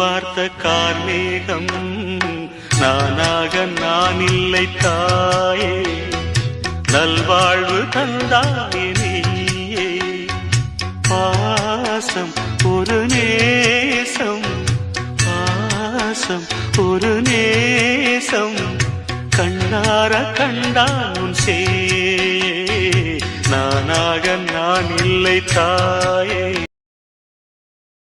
வார்த்த கார்மேகம் நானாக நான் இல்லை தாயே நல்வாழ்வு தந்தாயே நீயே பாசம் ஒரு நேசம் பாசம் ஒரு நேசம் கண்ணார கண்டான் சே நானாக நான் இல்லை தாயே